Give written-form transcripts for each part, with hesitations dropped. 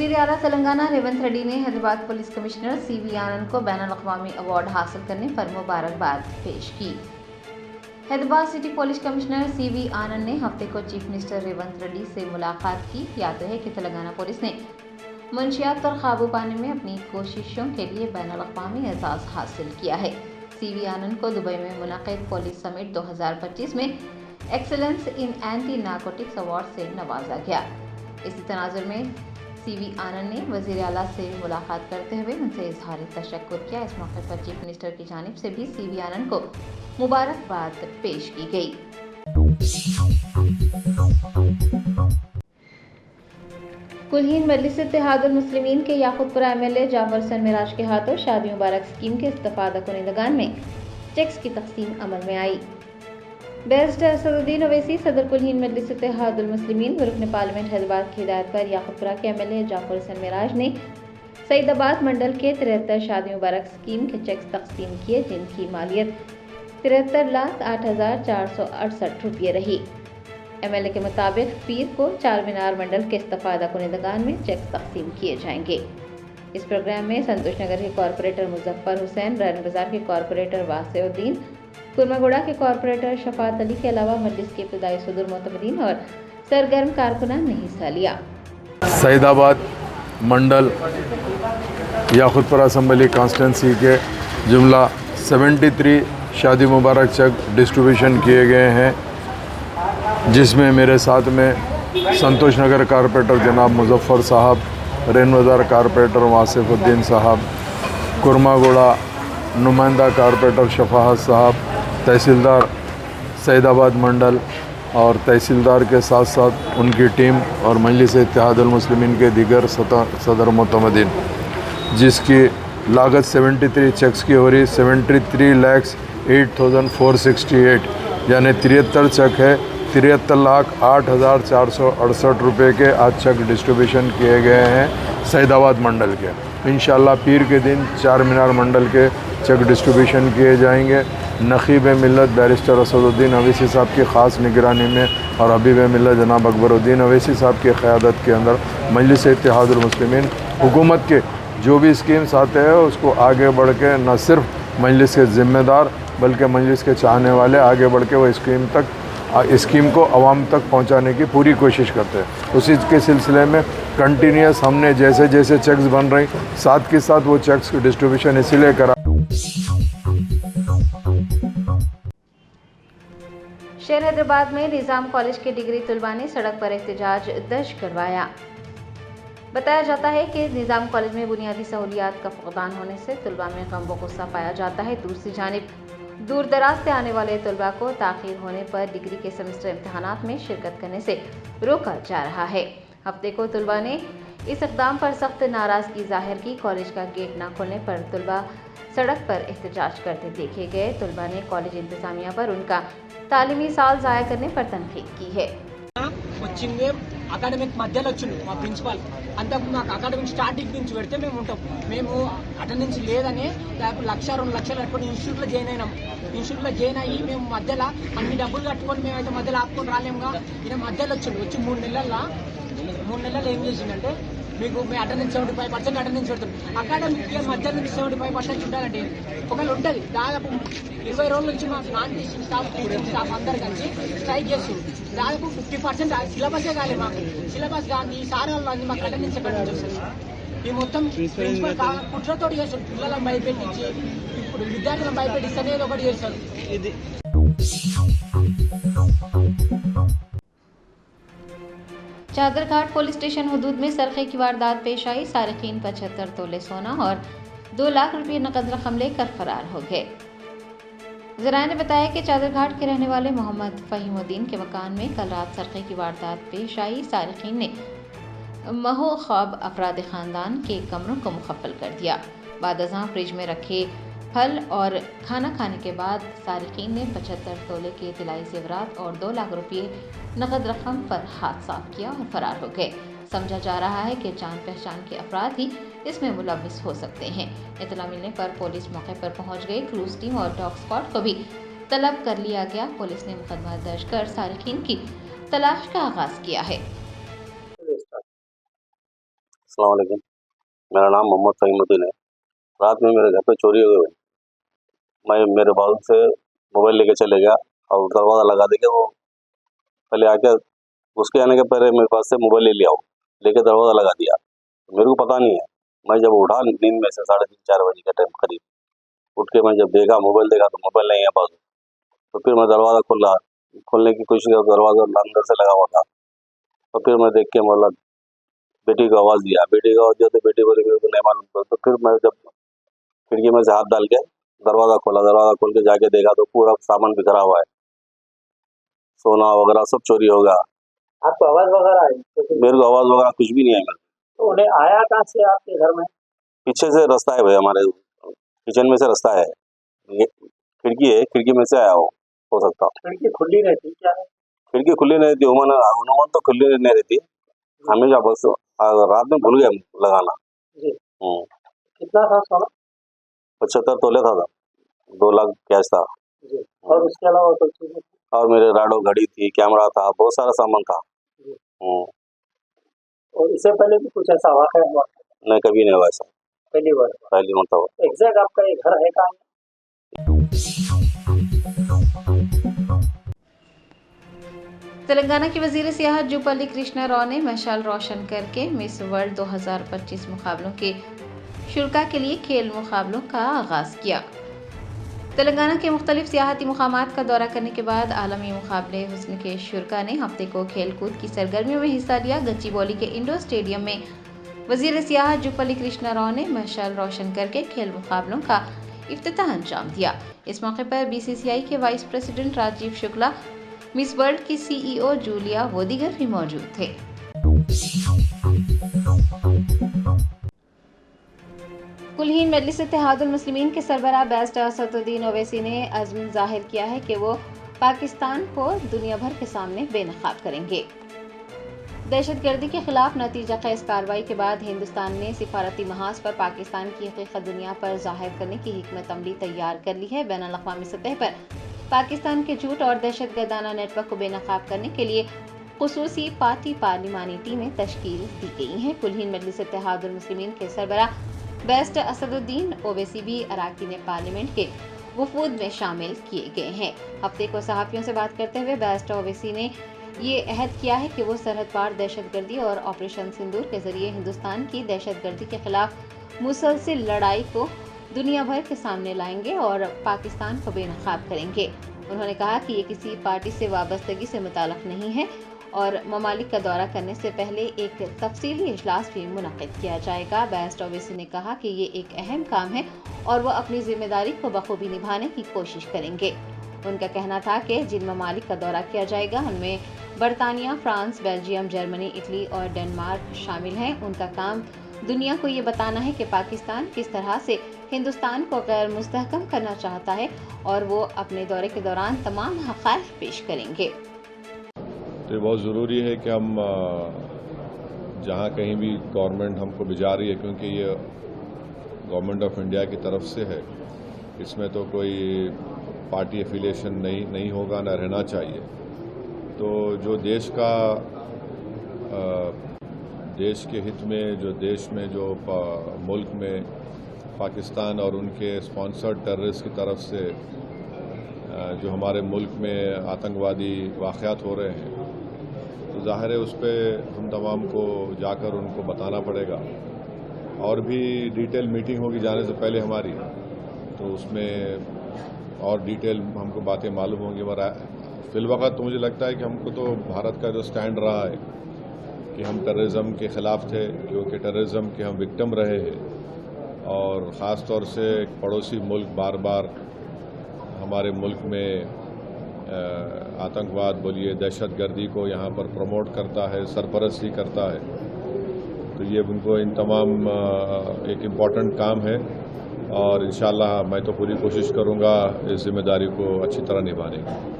वज़ीर आला तेलंगाना रेवंत रेड्डी ने हैदराबाद पुलिस कमिश्नर CV आनंद को बैनुल-अक़वामी अवार्ड हासिल करने पर मुबारकबाद पेश की। Hyderabad city police commissioner CV आनंद ने हफ्ते को चीफ मिनिस्टर रेवंत रेड्डी से मुलाकात की। याद है कि तेलंगाना पुलिस ने मंशियात पर काबू पाने में अपनी कोशिशों के लिए बैनुल-अक़वामी एजाज़ हासिल किया है। CV आनंद को दुबई में मुनक़िद पुलिस समिट 2025 में एक्सेलेंस इन एंटी नारकोटिक्स अवार्ड से नवाजा गया। इसी तनाजुर में CV आनंद ने वज़ीर आला से मुलाकात करते हुए उनसे इज़हार तशक्कुर किया। इस मौके पर चीफ मिनिस्टर की जानिब से भी CV आनंद को मुबारकबाद पेश की गई। कुल-हिंद मजलिस इत्तेहादुल मुस्लिमीन के याकूतपुरा MLA जाफर हसन मिराज के हाथों शादी मुबारक स्कीम के इस्तिफादा कुनिंदगान में चेक्स की तकसीम अमल में आई। बैरिस्टर असदुद्दीन ओवैसी सदर कुल-हिंद मजलिस इत्तेहादुल मुस्लिमीन व रुकन पार्लियामेंट हैदराबाद की हिदायत पर याकूतपुरा के MLA जाफर हसन मिराज ने सईदाबाद मंडल के 73 शादी मुबारक स्कीम के चेक्स तकसीम किए, जिनकी मालियत 73,08,468 रुपये रही। MLA के मुताबिक पीर को चार मीनार मंडल के इस्तिफादा कुनिंदगान में चेक्स तकसीम किए जाएंगे। इस प्रोग्राम में संतोष नगर के कॉरपोरेटर मुजफ्फर हुसैन, रैन बाजार के कॉरपोरेटर वासिउद्दीन, कुरमागुड़ा के कॉरपोरेटर शफात अली के अलावा मजलिस के इब्तिदाई सदर मोतमदीन और सरगर्म कारकुनान ने हिस्सा लिया। सईदाबाद मंडल याकूतपुरा असम्बली कॉन्स्टिट्यूंसी के जुमला 73 शादी मुबारक चेक डिस्ट्रीब्यूशन किए गए हैं, जिसमें मेरे साथ में संतोष नगर कारपोरेटर जनाब मुजफ्फर साहब, रैन बाजार कारपोरेटर वासिफुद्दीन साहब, कुरमागुड़ा नुमाइंदा कारपोरेटर शफाहत साहब, तहसीलदार सईदाबाद मंडल और तहसीलदार के साथ साथ उनकी टीम और मजलिस इत्तेहादुल मुस्लिमीन के दीगर सदर मोतमदीन, जिसकी लागत 73 चेक्स की हो रही 73,08,468 यानी 73 चेक है। 73,08,468 रुपये के आज चेक डिस्ट्रीब्यूशन किए गए हैं सईदाबाद मंडल के। इंशाअल्लाह पीर के दिन चार मीनार मंडल के चेक डिस्ट्रीब्यूशन किए जाएंगे। नक़ीब मिल्लत बैरिस्टर असदुद्दीन ओवैसी साहब की ख़ास निगरानी में और हबीब मिल्लत जनाब अकबरुद्दीन ओवैसी साहब की क़यादत के अंदर मजलिस इत्तेहादुल मुस्लिमीन हुकूमत के जो भी स्कीम्स आते हैं उसको आगे बढ़ के न सिर्फ मजलिस के ज़िम्मेदार बल्कि मजलिस के चाहने वाले आगे बढ़ के वो स्कीम को आवाम तक पहुंचाने की पूरी कोशिश करते हैं। उसी के सिलसिले में कंटिन्यूस हमने जैसे जैसे चेक्स बन रही साथ के साथ वो चेक्स की डिस्ट्रीब्यूशन इसीलिए करा। शहर हैदराबाद में निज़ाम कॉलेज के डिग्री तलबा ने सड़क पर एहतजाज दर्ज करवाया। बताया जाता है कि निज़ाम कॉलेज में बुनियादी सहूलियात का फक़दान होने से तलबा में गम व गुस्सा पाया जाता है। दूसरी जानिब दूर दराज से आने वाले तलबा को ताख़ीर होने पर डिग्री के सेमेस्टर इम्तहानात में शिरकत करने से रोका जा रहा है। हफ्ते को तलबा ने इस इक़दाम पर सख्त नाराज़गी ज़ाहिर की। कॉलेज का गेट न खोलने पर तलबा सड़क पर एहतजाज करते देखे गए। तलबा ने कॉलेज इंतज़ामिया पर उनका तालीमी साल ज़ाया करने पर तनकीद की है। వచ్చింది అకాడమిక్ మధ్యలో వచ్చింది మా ప్రిన్సిపాల్ అంతకుముందు నాకు అకాడమిక్ స్టార్టింగ్ నుంచి పెడితే మేము ఉంటాం. మేము అటెండెన్స్ లేదని దాదాపు 1,00,000-2 లక్షలు కట్టుకొని ఇన్స్టిట్యూట్లో జాయిన్ అయినాం. ఇన్స్టిట్యూట్లో జాయిన్ అయ్యి మేము మధ్యలో అన్ని డబ్బులు కట్టుకొని మేమైతే మధ్యలో ఆపుకొని రాలేముగా. ఈయన మధ్యలో వచ్చింది. వచ్చి 3 నెలల్లో ఏం చేసిందంటే మీకు మీ అటెండెన్స్ 75% అటెండెన్స్ పెడుతుంది. అకాడమిక్ ఇయర్ మధ్య నుంచి 75% ఉండాలంటే ఒకవేళ ఉంటుంది. దాదాపు 20 రోజుల నుంచి మా non teaching staff, teaching staff అందరు కలిసి స్ట్రైక్ చేస్తుంది. దాదాపు 50% సిలబసే కాలేదు. మాకు సిలబస్ కానీ ఈ సార్ వాళ్ళు మాకు అటెండెన్స్ ఎక్కడ నుంచి వస్తుంది. ఈ మొత్తం ప్రిన్సిపల్ కుట్రతోటి చేస్తారు. పిల్లలను భయపెట్టించి ఇప్పుడు విద్యార్థులను భయపెట్టిస్తే అనేది ఒకటి చేస్తారు. ఇది चादरघाट पुलिस स्टेशन हदूद में सरखे की वारदात पेश आई। सारिकीन 75 तोले सोना और 2 लाख रुपये नकद रकम लेकर फरार हो गए। ज़राए ने बताया कि चादरघाट के रहने वाले मोहम्मद फ़हीमुद्दीन के मकान में कल रात सरखे की वारदात पेश आई। सारिकीन ने महो ख्वाब अफराद ख़ानदान के कमरों को मुकफ्फल कर दिया। बाद अज़ां फ्रिज में रखे फल और खाना खाने के बाद सारिकीन ने 75 तोले के तिलाई ज़ेवरात और 2 लाख रुपये नकद रकम पर हाथ साफ किया और फरार हो गए। समझा जा रहा है कि जान पहचान के अफराद ही इसमें मुलव्विस हो सकते हैं। इत्तला मिलने पर पुलिस मौके पर पहुंच गई। क्रूज टीम और डॉग स्क्वाड को भी तलब कर लिया गया। पुलिस ने मुकदमा दर्ज कर सारिकीन की तलाश का आगाज किया है। अस्सलाम वालेकुम, मेरा नाम मोहम्मद फ़हीमुद्दीन है। रात में मेरे घर पे चोरी हो गई। मैं मेरे बाजू से मोबाइल लेके चले गया और दरवाज़ा लगा दे के वो पहले आके उसके आने के पहले मेरे पास से मोबाइल ले लिया, वो लेके दरवाज़ा लगा दिया। मेरे को पता नहीं है। मैं जब उठा नींद में से 3:30-4 बजे के टाइम करीब, उठ के मैं जब देखा मोबाइल देखा तो मोबाइल नहीं है बाजू। तो फिर मैं दरवाज़ा खोलने की कोशिश किया, दरवाज़ा अंदर से लगा हुआ था। तो फिर मैं देख के मतलब बेटी को आवाज़ दिया, तो बेटी बोली मेरे को नहीं मालूम था। तो फिर मैं जब खिड़की में से हाथ डाल के दरवाज़ा खोल के जाके देखा तो पूरा सामान बिखरा हुआ है, सोना वगैरह सब चोरी हो गया। आपको आवाज वगैरह आई? मेरे को आवाज़ वगैरह कुछ भी नहीं आई। तो उन्हें आया कहाँ से आपके घर में? पीछे से रास्ता है भाई, हमारे किचन में से रास्ता है, ये खिड़की है, खिड़की में से आया हो सकता। खिड़की खुली रहती क्या है? खिड़की खुली नहीं रहती, उन्होंने तो खुली नहीं रहती हमेशा, बस रात में भूल गया लगाना। जी। कितना था सोना? 75 तोले था, 2 लाख कैश था। जी। और उसके अलावा कोई चीज़? और मेरे राडो घड़ी थी, कैमरा था, बहुत सारा सामान था। और इससे पहले भी कुछ ऐसा वाक़या हुआ? नहीं, कभी नहीं हुआ ऐसा, पहली बार? पहली मतलब। एग्जैक्ट आपका ये घर है कहाँ? तेलंगाना की वजीर सियाहत जुपल्ली कृष्णा राव ने मशाल रोशन करके मिस वर्ल्ड 2025 मुकाबलों के शुरा के लिए खेल मुकाबलों का आगाज़ किया। तेलंगाना के मुख्तलिफ सियाहती मुकामात का दौरा करने के बाद आलमी मुकाबले हुस्न के शुरा ने हफ्ते को खेल कूद की सरगर्मियों में हिस्सा लिया। गच्चीबौली के इंडोर स्टेडियम में वजीर सियाहत जुपल्ली कृष्णा राव ने मशाल रोशन करके खेल मुकाबलों का इफ्तिताह अंजाम दिया। इस मौके पर BCCI के vice president Rajiv Shukla, Miss World की CEO जूलिया वो दीगर भी मौजूद थे। कुल-हिंद मजलिस इत्तेहादुल मुस्लिमीन के सरबराह बैरिस्टर असदुद्दीन ओवैसी ने अज़्म ज़ाहिर किया है कि वो पाकिस्तान को दुनिया भर के सामने बेनकाब करेंगे। दहशतगर्दी के खिलाफ नतीजा खेज़ कार्रवाई के बाद हिंदुस्तान ने सिफारती महाज पर पाकिस्तान की हकीकत दुनिया पर ज़ाहिर करने की हिकमत अमली तैयार कर ली है। बैनुल अक़वामी सतह पर पाकिस्तान के झूठ और दहशतगर्दाना नेटवर्क को बेनकाब करने के लिए खुसूसी पार्लिमानी टीमें तश्कील दी गई हैं। कुल-हिंद मजलिस इत्तेहादुल मुस्लिमीन के सरबराह बैरिस्टर असदुद्दीन ओवैसी भी अराकीन पार्लियामेंट के वफूद में शामिल किए गए हैं। हफ्ते को सहाफ़ियों से बात करते हुए बैरिस्टर ओवैसी ने ये अहद किया है कि वो सरहद पार दहशतगर्दी और ऑपरेशन सिंदूर के जरिए हिंदुस्तान की दहशतगर्दी के खिलाफ मुसलसिल लड़ाई को दुनिया भर के सामने लाएंगे और पाकिस्तान को बेनकाब करेंगे। उन्होंने कहा कि ये किसी पार्टी से वाबस्तगी से मुताल्लिक़ नहीं है और ममालिक का दौरा करने से पहले एक तफसीली इजलास भी मुनक़िद किया जाएगा। बैरिस्टर ओवैसी ने कहा कि ये एक अहम काम है और वो अपनी जिम्मेदारी को बखूबी निभाने की कोशिश करेंगे। उनका कहना था कि जिन ममालिक का दौरा किया जाएगा उनमें बरतानिया, फ्रांस, बेल्जियम, जर्मनी, इटली और डेनमार्क शामिल हैं। उनका काम दुनिया को ये बताना है कि पाकिस्तान किस तरह से हिंदुस्तान को गैर मुस्तहकम करना चाहता है और वो अपने दौरे के दौरान तमाम हक़ाइक़ पेश करेंगे। तो ये बहुत ज़रूरी है कि हम जहाँ कहीं भी गवर्नमेंट हमको भिजा रही है, क्योंकि ये गवर्नमेंट ऑफ इंडिया की तरफ से है, इसमें तो कोई पार्टी एफिलिएशन नहीं होगा, ना रहना चाहिए। तो जो देश के हित में, जो देश में, जो मुल्क में पाकिस्तान और उनके स्पॉन्सर्ड टेररिस्ट की तरफ से जो हमारे मुल्क में आतंकवादी वाक़यात हो रहे हैं, तो ज़ाहिर है उस पर हम तमाम को जाकर उनको बताना पड़ेगा। और भी डिटेल मीटिंग होगी जाने से पहले हमारी, तो उसमें और डिटेल हमको बातें मालूम होंगी। मगर फ़िलवक़्त तो मुझे लगता है कि हमको तो भारत का जो स्टैंड रहा है कि हम टेररिज्म के ख़िलाफ़ थे, क्योंकि टेररिज्म के हम विक्टिम रहे हैं और ख़ास तौर से पड़ोसी मुल्क बार बार हमारे मुल्क में आतंकवाद बोलिए, दहशतगर्दी को यहाँ पर प्रमोट करता है, सरपरस्ती करता है। तो ये उनको इन तमाम एक इम्पॉर्टेंट काम है और इंशाअल्लाह मैं तो पूरी कोशिश करूँगा इस जिम्मेदारी को अच्छी तरह निभाने की।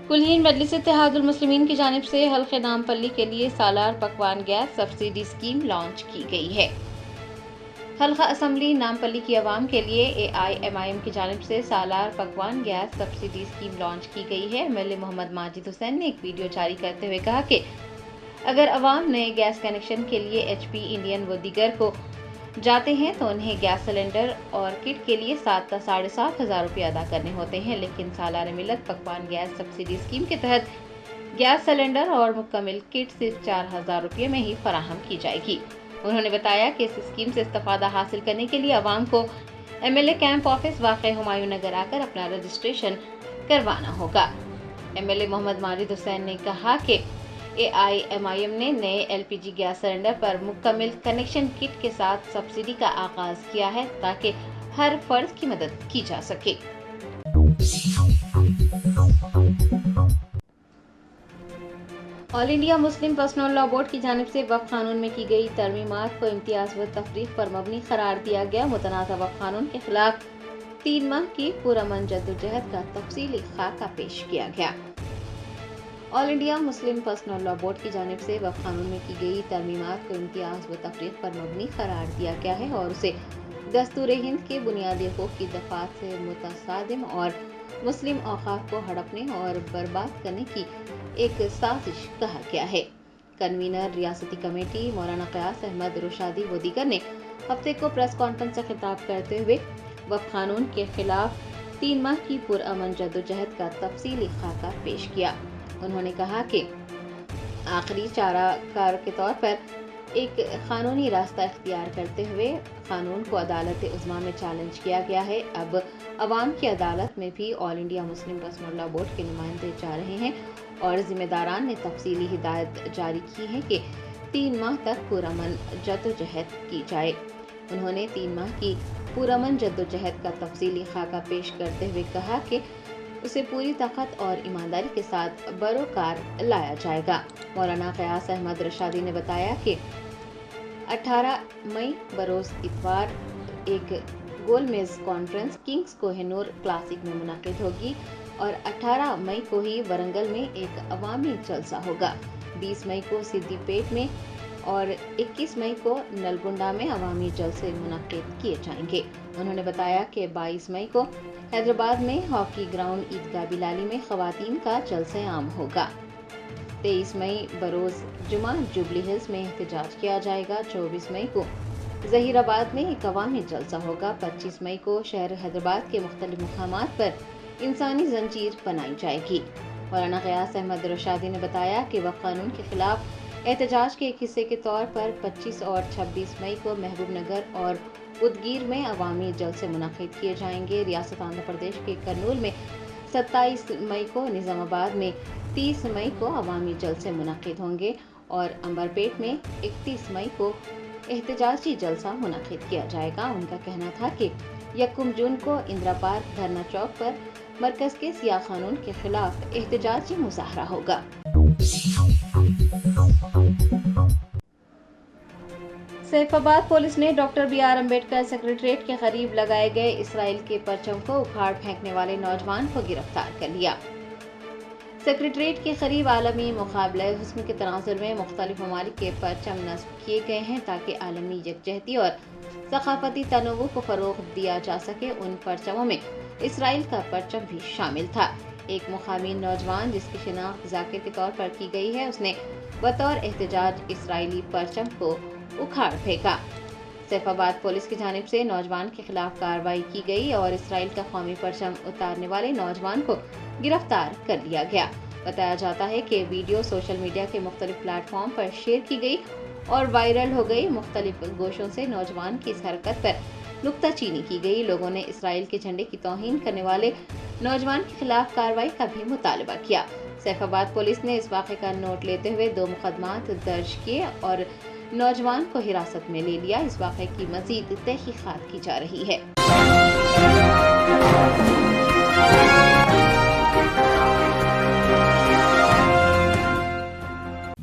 कुल-हिंद मजलिस इत्तेहादुल मुस्लिमीन की जानिब से हल्क़े नामपल्ली के लिए सालार पकवान गैस सब्सिडी स्कीम लॉन्च की गई है। हल्का असम्बली नामपल्ली की आवाम के लिए AIMIM की जानिब से सालार पकवान गैस सब्सिडी स्कीम लॉन्च की गई है। MLA मोहम्मद माजिद हुसैन ने एक वीडियो जारी करते हुए कहा कि अगर आवाम नए गैस कनेक्शन के लिए HP, इंडियन व दीगर को जाते हैं तो उन्हें गैस सिलेंडर और किट के लिए 7 से 7,500 रुपये अदा करने होते हैं, लेकिन सालार मिल्लत पकवान गैस सब्सिडी स्कीम के तहत गैस सिलेंडर और मुकम्मल किट सिर्फ 4,000 रुपये में ही फराहम की जाएगी। उन्होंने बताया कि इस स्कीम से इस्तेफादा हासिल करने के लिए आवाम को MLA कैंप ऑफिस वाक़ हुमायूं नगर आकर अपना रजिस्ट्रेशन करवाना होगा। MLA मोहम्मद माजिद हुसैन ने कहा कि AIMIM ने नए LPG गैस सिलेंडर पर मुकम्मल कनेक्शन किट के साथ सब्सिडी का आगाज किया है ताकि हर फर्द की मदद की जा सके। All India Muslim personal law board की जानिब से वक्फ कानून में की गई तरमीमात को इम्तियाज व तफरीक पर मबनी करार दिया गया। मुतनाज़ा वक्फ कानून के खिलाफ 3 माह की पुरअमन जद्दोजहद का तफसीली खाका पेश किया गया। All India Muslim personal law board की जानिब से वक्फ कानून में की गई तरमीमात को इम्तियाज व तफरीक पर मबनी करार दिया गया है और उसे दस्तूर हिंद के बुनियादी हकूक़ की दफ़ात से मुतसादिम और मुस्लिम औक़ाफ़ को हड़पने और बर्बाद करने की एक साजिश कहा गया है। कन्वीनर रियासती कमेटी मौलाना क़यास अहमद रुशादी व दीगर ने हफ्ते को प्रेस कॉन्फ्रेंस से खिताब करते हुए वक्फ कानून के खिलाफ 3 माह की पुरअमन जद्दोजहद का तफसीली खाका पेश किया। उन्होंने कहा कि आखिरी चाराकार के तौर पर एक कानूनी रास्ता इख्तियार करते हुए कानून को अदालत उज़्मा में चैलेंज किया गया है। अब अवाम की अदालत में भी all India Muslim personal law board के नुमाइंदे जा रहे हैं और जिम्मेदारान ने तफसीली हिदायत जारी की है कि 3 माह तक पुरअमन जद्दोजहद की जाए। उन्होंने 3 माह की पुरअमन जद्दोजहद का तफसीली खाका पेश करते हुए कहा कि उसे पूरी ताकत और ईमानदारी के साथ बरोकार लाया जाएगा। मौलाना क़यास अहमद रुशादी ने बताया कि 18 मई बरोज़ इतवार एक गोल मेज़ कॉन्फ्रेंस किंग्स कोहिनूर क्लासिक में मुनक़िद होगी और 18 मई को ही वरंगल में एक अवामी जलसा होगा। 20 मई को सिद्दीपेट में और 21 मई को नलगुंडा में अवामी जलसे मुनक़िद किए जाएंगे। उन्होंने बताया कि 22 मई को हैदराबाद में हॉकी ग्राउंड ईदगाह बिलाली में ख़वातीन का जलसे आम होगा। 23 मई बरोज़ जुमा जुबली हिल्स में एहतजाज किया जाएगा। 24 मई को ज़हीराबाद में एक अवामी जलसा होगा। 25 मई को शहर हैदराबाद के मुख्तलिफ मुकामात पर इंसानी जंजीर बनाई जाएगी। मौलाना क़यास अहमद रुशादी ने बताया कि वक्फ कानून के खिलाफ एहतजाज के एक हिस्से के तौर पर 25 और 26 मई को महबूब नगर और उदगीर में अवामी जलसे मुनक़िद किए जाएंगे। रियासत आंध्र प्रदेश के करनूल में 27 मई को, निज़ामाबाद में 30 मई को अवामी जलसे मुनक़िद होंगे और अंबरपेट में 31 मई को एहतजाजी जलसा मुनक़िद किया जाएगा। उनका कहना था कि 1 जून को इंदिरा पार्क धरना चौक पर मरकज़ के सियाह कानून के खिलाफ एहतजाजी मुज़ाहरा होगा। सैफाबाद पुलिस ने डॉक्टर BR अम्बेडकर सेक्रेटरीट के करीब लगाए गए इसराइल के परचम को उखाड़ फेंकने वाले नौजवान को गिरफ्तार कर लिया। सेक्रेटरीट के करीब आलमी मुकाबले हुस्न के तनाजुर में मुख्तलिफ ममालिक के परचम नस्ब किए गए हैं ताकि आलमी यकजहती और सकाफती तनोवु को फ़रोग़ दिया जा सके। उन परचमों में इसराइल का परचम भी शामिल था। एक मुकामी नौजवान जिसकी शिनाख्त जाकिर के तौर पर की गई है, उसने बतौर एहतजाज इसराइली परचम को उखाड़ फेंका। सैफाबाद पुलिस की जानिब से नौजवान के खिलाफ कार्रवाई की गई और इसराइल का कौमी परचम उतारने वाले नौजवान को गिरफ्तार कर लिया गया। बताया जाता है कि वीडियो सोशल मीडिया के मुख्तलिफ प्लेटफॉर्म पर शेयर की गई और वायरल हो गई। मुख्तलिफ गोशों से नौजवान की इस हरकत पर नुक्ताचीनी की गई। लोगों ने इसराइल के झंडे की तौहीन करने वाले नौजवान के खिलाफ कार्रवाई का भी मुतालबा किया। सैफाबाद पुलिस ने इस वाक़े का नोट लेते हुए 2 मुकदमात दर्ज किए और नौजवान को हिरासत में ले लिया। इस वाक़े की मज़ीद तहक़ीक़ात की जा रही है।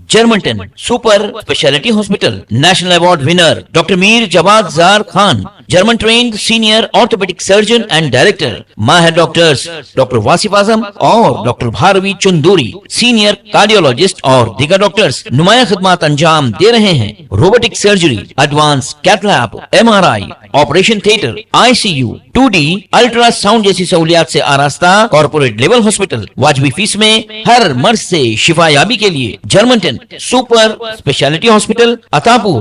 Germanton super specialty hospital national award winner doctor Mir Jawad Zar Khan German trained senior orthopedic surgeon and director माहिर डॉक्टर्स डॉक्टर वासिफ आजम और doctor Bharvi Chunduri, senior cardiologist और दीगर डॉक्टर्स नुमाया खिदमत अंजाम दे रहे हैं। Robotic surgery, advance cath lab, MRI, operation theatre, ICU, 2D, ultrasound जैसी सहूलियात से आरास्ता कॉर्पोरेट लेवल हॉस्पिटल। वाजबी फीस में हर मर्ज से शिफायाबी के लिए German 10 super specialty hospital, Attapur.